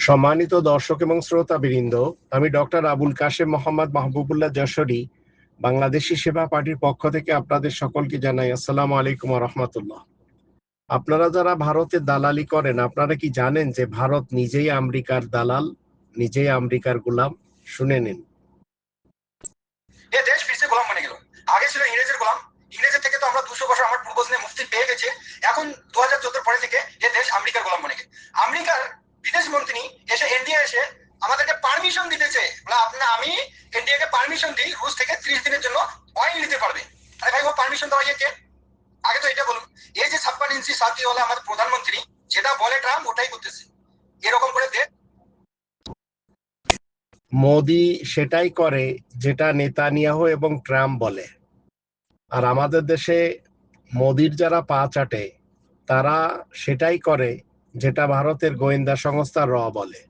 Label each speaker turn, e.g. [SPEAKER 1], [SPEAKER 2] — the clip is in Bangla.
[SPEAKER 1] সম্মানিত দর্শক এবং শ্রোতাবৃন্দ, আমি ডক্টর আবুল কাশেম মোহাম্মদ মাহবুবুল্লাহ যশোরী বাংলাদেশি সেবা পার্টির পক্ষ থেকে আপনাদের সকলকে জানাই আসসালামু আলাইকুম ওয়া রাহমাতুল্লাহ। আপনারা যারা ভারতে দালালি করেন, আপনারা কি জানেন যে ভারত নিজেই আমেরিকার দালাল, নিজেই আমেরিকার গোলাম? শুনে নিন।
[SPEAKER 2] এ দেশ ফিরছে গোলাম বনে গেল। আগে ছিল ইংরেজের গোলাম, ইংরেজের থেকে তো আমরা 200 বছর আমার পূর্বজনে মুক্তি পেয়ে গেছে। এখন 2014 পরে থেকে এ দেশ আমেরিকার গোলাম বনে গেছে। আমেরিকার বিদেশ মন্ত্রী এসে ইন্ডিয়া এসে আমাদেরকে পারমিশন দিতেছে, আমি ইন্ডিয়াকে পারমিশন দিই রুশ থেকে 30 দিনের জন্য অয়েল নিতে পারবে। আরে ভাই, ও পারমিশন দেওয়া কে? আগে তো এটা বলুন। এই যে 56 ইঞ্চি সাথী হলো আমাদের প্রধানমন্ত্রী, যেটা বলে ট্রাম্প ওটাই করতেছে। এরকম করে দেশ
[SPEAKER 1] মোদি সেটাই করে যেটা নেতানিয়াহু এবং ট্রাম্প বলে। আর আমাদের দেশে মোদির যারা পা চাটে তারা সেটাই করে যেটা ভারতের গোয়েন্দা সংস্থা র বলে।